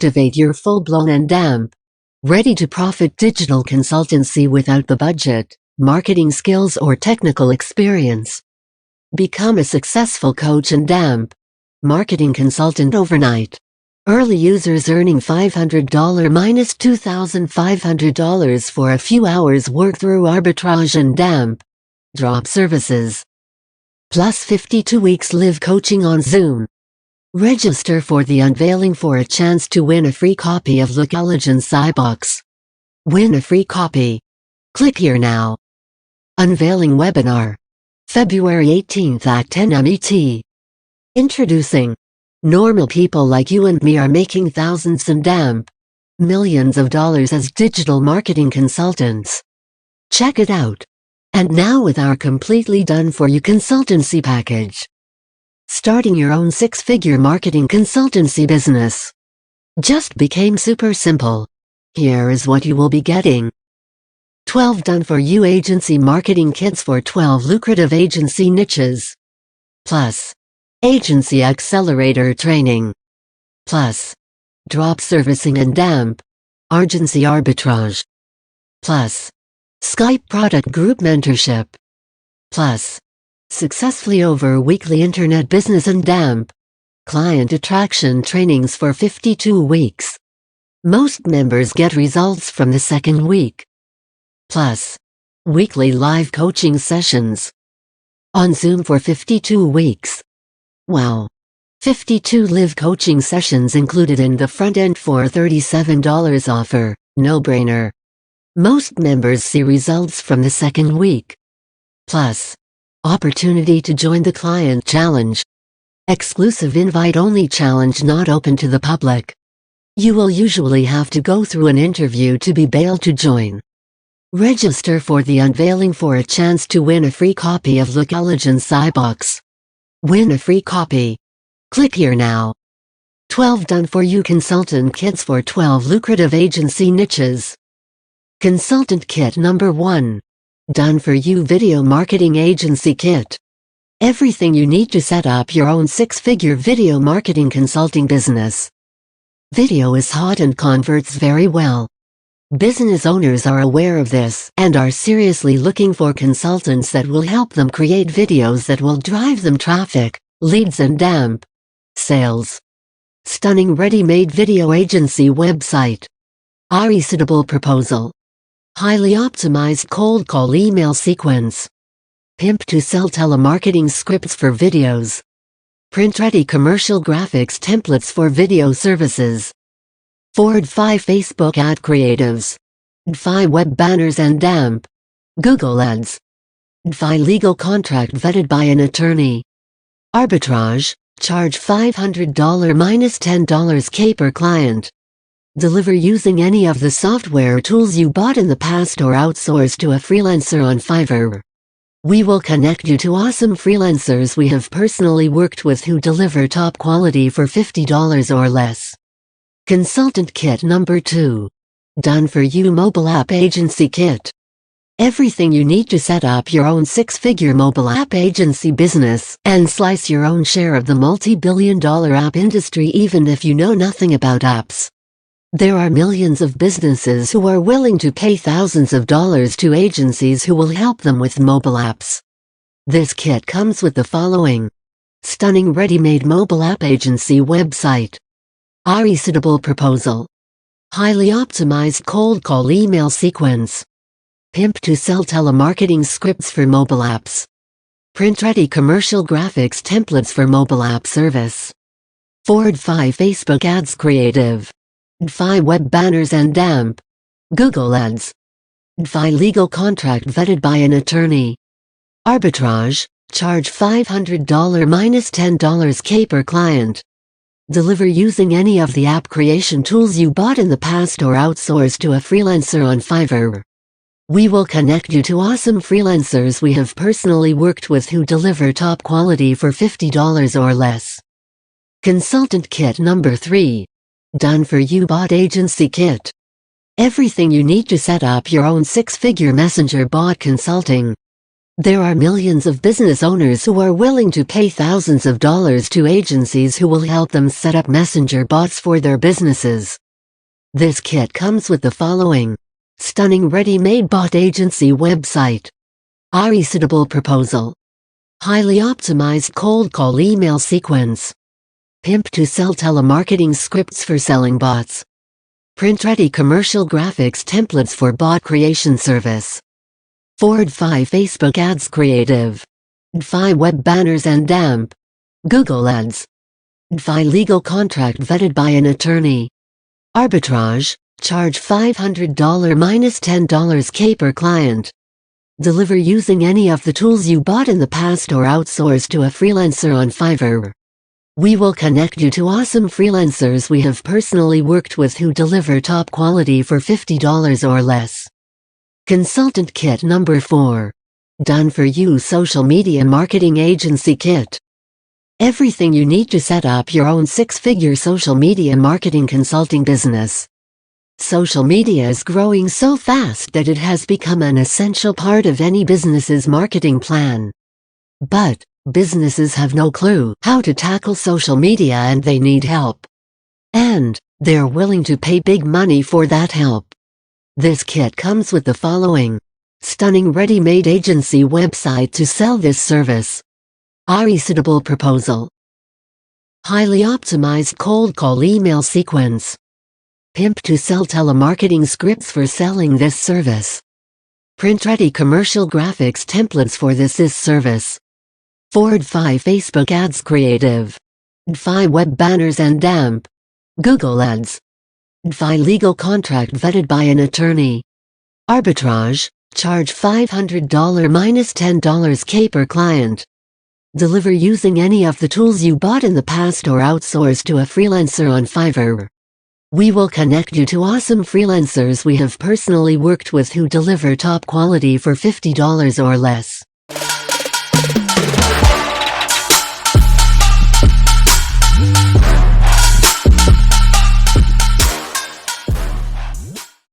activate your full-blown and damp, ready-to-profit digital consultancy without the budget, marketing skills or technical experience. Become a successful coach and damp marketing consultant overnight. Early users earning $500 minus $2,500 for a few hours work through Arbitrage and damp drop services. Plus 52 weeks live coaching on Zoom. Register for the unveiling for a chance to win a free copy of Argency box. Win a free copy. Click here now. Unveiling webinar. February 18th at 10 MET. Introducing. Normal people like you and me are making thousands and damp millions of dollars as digital marketing consultants. Check it out. And now with our completely done-for-you consultancy package. Starting your own six-figure marketing consultancy business just became super simple. Here is what you will be getting. 12 done-for-you agency marketing kits for 12 lucrative agency niches. Plus Agency Accelerator training. Plus Dropservicing and damp Argency Arbitrage. Plus Skype product group mentorship. Plus SuccessFlyover weekly internet business and damp client attraction trainings for 52 weeks. Most members get results from the second week. Plus weekly live coaching sessions on Zoom for 52 weeks. Wow! 52 live coaching sessions included in the front end for $37 offer, no-brainer. Most members see results from the second week. Plus opportunity to join the client challenge. Exclusive invite-only challenge not open to the public. You will usually have to go through an interview to be bailed to join. Register for the unveiling for a chance to win a free copy of Argency box. Win a free copy. Click here now. 12 done-for-you consultant kits for 12 lucrative agency niches. Consultant kit number 1. Done-for-you video marketing agency kit. Everything you need to set up your own six-figure video marketing consulting business. Video is hot and converts very well. Business owners are aware of this and are seriously looking for consultants that will help them create videos that will drive them traffic, leads and damp sales. Stunning ready-made video agency website. Irresistible proposal. Highly optimized cold call email sequence. Pimp to sell telemarketing scripts for videos. Print-ready commercial graphics templates for video services. 5 Facebook ad creatives. 5 web banners and damp Google ads. 5 legal contract vetted by an attorney. Arbitrage, charge $500 minus $10 K per client. Deliver using any of the software tools you bought in the past or outsourced to a freelancer on Fiverr. We will connect you to awesome freelancers we have personally worked with who deliver top quality for $50 or less. Consultant kit number 2. Done-for-you mobile app agency kit. Everything you need to set up your own six-figure mobile app agency business and slice your own share of the multi-billion-dollar app industry even if you know nothing about apps. There are millions of businesses who are willing to pay thousands of dollars to agencies who will help them with mobile apps. This kit comes with the following. Stunning ready-made mobile app agency website. Irresistible proposal. Highly optimized cold call email sequence. Pimp to sell telemarketing scripts for mobile apps. Print-ready commercial graphics templates for mobile app service. 5 Facebook ads creative. 5 web banners and damp Google ads. 5 legal contract vetted by an attorney. Arbitrage, charge $500 minus $10 K per client. Deliver using any of the app creation tools you bought in the past or outsourced to a freelancer on Fiverr. We will connect you to awesome freelancers we have personally worked with who deliver top quality for $50 or less. Consultant kit number 3. Done-for-you bot agency kit. Everything you need to set up your own six-figure messenger bot consulting There are millions of business owners who are willing to pay thousands of dollars to agencies who will help them set up messenger bots for their businesses. This kit comes with the following: stunning ready-made bot agency website, irresistible proposal, highly optimized cold call email sequence, pimp to sell telemarketing scripts for selling bots, print-ready commercial graphics templates for bot creation service, 4-5 Facebook ads creative, 5 web banners and DAMP, Google ads, 5 legal contract vetted by an attorney, Arbitrage, charge $500 minus $10 K per client. Deliver using any of the tools you bought in the past or outsource to a freelancer on Fiverr. We will connect you to awesome freelancers we have personally worked with who deliver top quality for $50 or less. Consultant Kit number 4. Done for you social media marketing agency kit. Everything you need to set up your own 6-figure social media marketing consulting business. Social media is growing so fast that it has become an essential part of any business's marketing plan. But businesses have no clue how to tackle social media and they need help. And they're willing to pay big money for that help. This kit comes with the following: stunning ready-made agency website to sell this service, irresistible proposal, highly optimized cold call email sequence, pimp to sell telemarketing scripts for selling this service, print-ready commercial graphics templates for this service, 4-5 Facebook ads creative, 5 web banners and DAMP, Google ads, 5 legal contract vetted by an attorney, Arbitrage, charge $500 minus $10 K per client. Deliver using any of the tools you bought in the past or outsource to a freelancer on Fiverr. We will connect you to awesome freelancers we have personally worked with who deliver top quality for $50 or less.